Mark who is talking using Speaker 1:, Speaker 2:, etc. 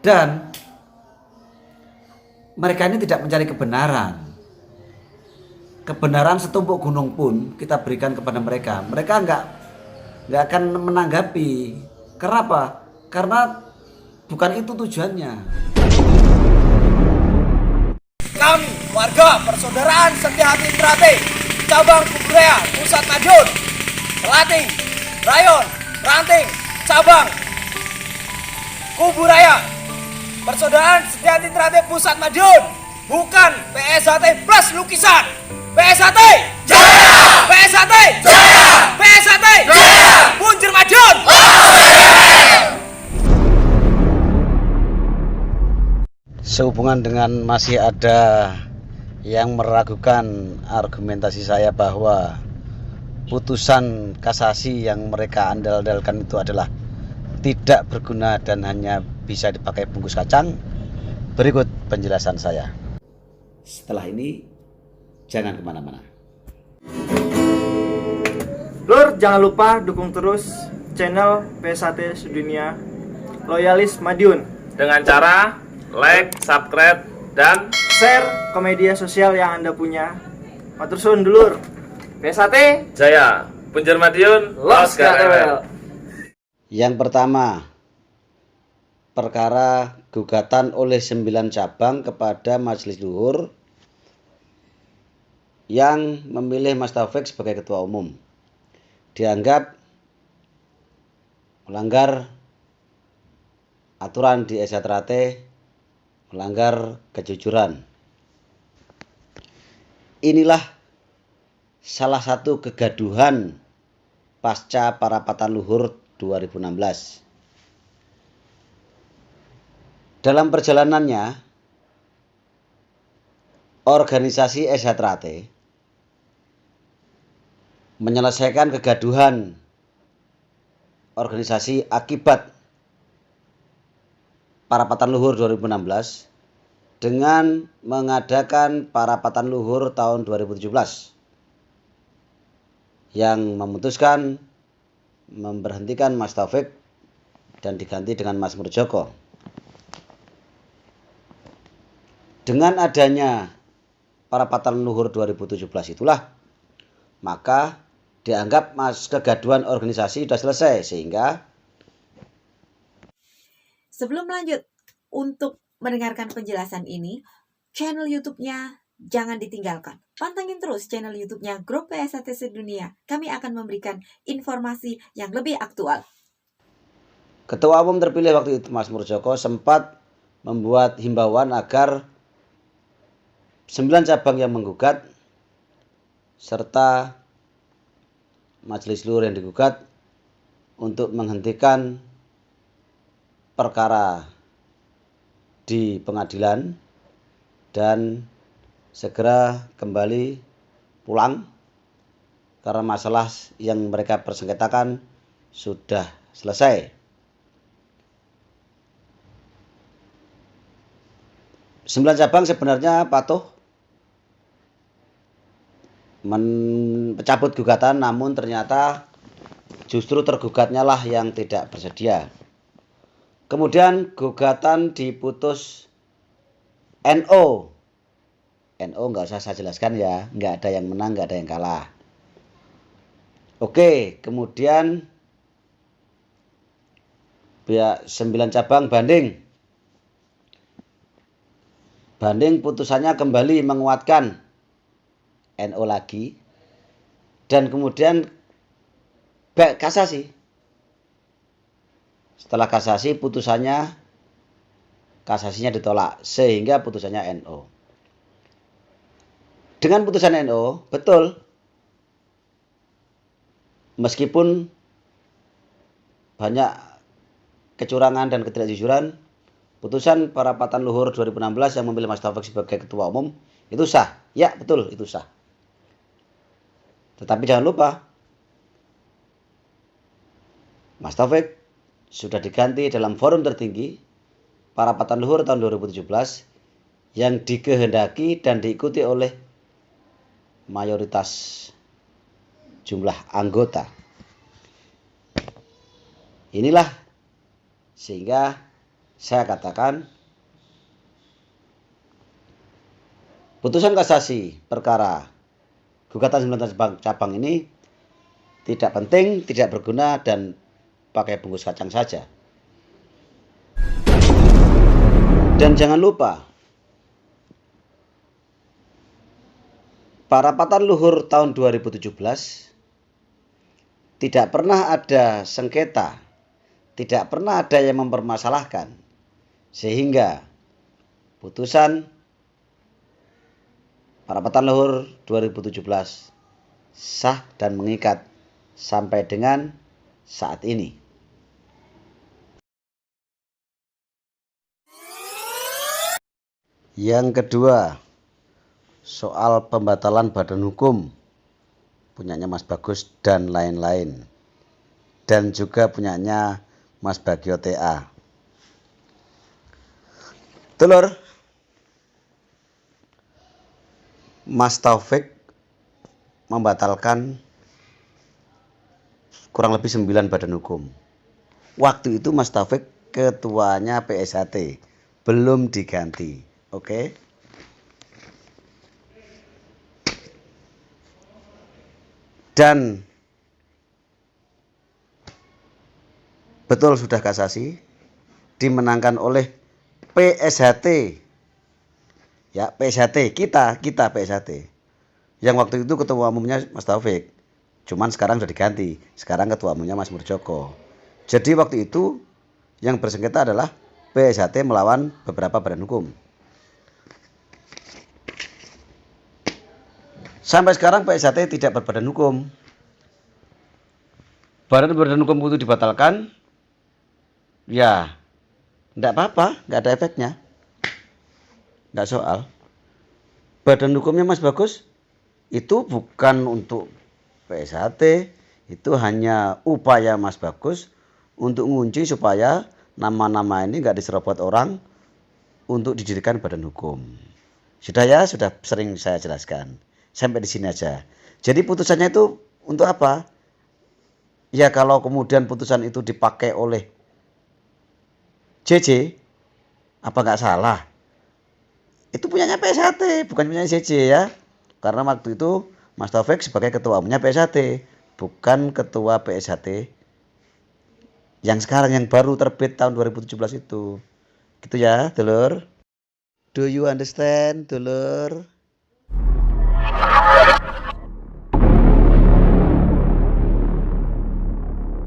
Speaker 1: Dan mereka ini tidak mencari kebenaran. Kebenaran setumpuk gunung pun kita berikan kepada mereka. Mereka nggak akan menanggapi. Kenapa? Karena bukan itu tujuannya.
Speaker 2: Kami, warga persaudaraan Setiahati Trate, cabang Kuburaya, Pusat Madiun, Melati, Rayon, Ranting, cabang Kuburaya, persaudaraan Setiahati Trate Pusat Madiun, bukan PSHT plus lukisan. PSHT Jaya! PSHT Jaya! PSHT Jaya! Punjer Madiun!
Speaker 1: Sehubungan dengan masih ada yang meragukan argumentasi saya bahwa putusan kasasi yang mereka andal-andalkan itu adalah tidak berguna dan hanya bisa dipakai bungkus kacang, berikut penjelasan saya. Setelah ini jangan kemana-mana.
Speaker 3: Lur, jangan lupa dukung terus channel PSHT Sedunia Loyalis Madiun
Speaker 4: dengan cara like, subscribe, dan
Speaker 3: share ke media sosial yang Anda punya. Matur suwun dulur. PSHT
Speaker 4: Jaya, Punjer Madiun,
Speaker 3: Los Gak Rewel.
Speaker 1: Yang pertama, perkara gugatan oleh 9 cabang kepada Majelis Luhur yang memilih Mas Taufik sebagai ketua umum dianggap melanggar aturan di SHT, melanggar kejujuran. Inilah salah satu kegaduhan pasca Parapatan Luhur 2016. Dalam perjalanannya, organisasi SHT menyelesaikan kegaduhan organisasi akibat Parapatan Luhur 2016 dengan mengadakan Parapatan Luhur tahun 2017 yang memutuskan memberhentikan Mas Taufik dan diganti dengan Mas Murjoko. Dengan adanya Parapatan Luhur 2017 itulah maka dianggap kegaduhan organisasi sudah selesai, sehingga
Speaker 5: sebelum lanjut untuk mendengarkan penjelasan ini, channel YouTube-nya jangan ditinggalkan. Pantengin terus channel YouTube-nya Grup PSHT Sedunia. Kami akan memberikan informasi yang lebih aktual.
Speaker 1: Ketua Umum terpilih waktu itu Mas Murjoko sempat membuat himbauan agar 9 cabang yang menggugat serta Majelis Luhur yang digugat untuk menghentikan perkara di pengadilan dan segera kembali pulang karena masalah yang mereka persengketakan sudah selesai. 9 cabang sebenarnya patuh mencabut gugatan, namun ternyata justru tergugatnya lah yang tidak bersedia. Kemudian gugatan diputus NO. NO nggak usah saya jelaskan ya, nggak ada yang menang, nggak ada yang kalah. Oke, kemudian pihak 9 cabang banding. Banding putusannya kembali menguatkan NO lagi. Dan kemudian kasasi. Setelah kasasi kasasinya ditolak sehingga putusannya NO. Dengan putusan NO, betul, meskipun banyak kecurangan dan ketidakjujuran, putusan Parapatan Luhur 2016 yang memilih Mas Taufik sebagai ketua umum itu sah. Ya, betul, itu sah. Tetapi jangan lupa, Mas Taufik sudah diganti dalam forum tertinggi Parapatan Luhur tahun 2017 yang dikehendaki dan diikuti oleh mayoritas jumlah anggota. Inilah sehingga saya katakan putusan kasasi perkara gugatan 9 cabang ini tidak penting, tidak berguna, dan pakai bungkus kacang saja. Dan jangan lupa, perapatan luhur tahun 2017 tidak pernah ada sengketa, tidak pernah ada yang mempermasalahkan, sehingga putusan perapatan luhur 2017 sah dan mengikat sampai dengan saat ini. Yang kedua, soal pembatalan badan hukum punyanya Mas Bagus dan lain-lain, dan juga punyanya Mas Bagio TA. Telur, Mas Taufik membatalkan kurang lebih 9 badan hukum. Waktu itu Mas Taufik ketuanya PSHT, belum diganti. Oke. Dan betul sudah kasasi dimenangkan oleh PSHT. Ya, PSHT, kita PSHT. Yang waktu itu ketua umumnya Mas Taufik. Cuman sekarang sudah diganti. Sekarang ketua umumnya Mas Murjoko. Jadi waktu itu yang bersengketa adalah PSHT melawan beberapa badan hukum. Sampai sekarang PSHT tidak berbadan hukum. Badan hukum itu dibatalkan. Ya, enggak apa-apa, enggak ada efeknya. Enggak soal. Badan hukumnya Mas Bagus itu bukan untuk PSHT, itu hanya upaya Mas Bagus untuk ngunci supaya nama-nama ini enggak diserobot orang untuk didirikan badan hukum. Sudah ya, sudah sering saya jelaskan. Sampai di sini aja. Jadi putusannya itu untuk apa? Ya kalau kemudian putusan itu dipakai oleh JJ, apa nggak salah? Itu punyanya PSHT, bukan punyanya JJ ya. Karena waktu itu Mas Taufik sebagai ketua umumnya PSHT, bukan ketua PSHT yang sekarang, yang baru terbit tahun 2017 itu. Gitu ya, Dulur. Do you understand, Dulur?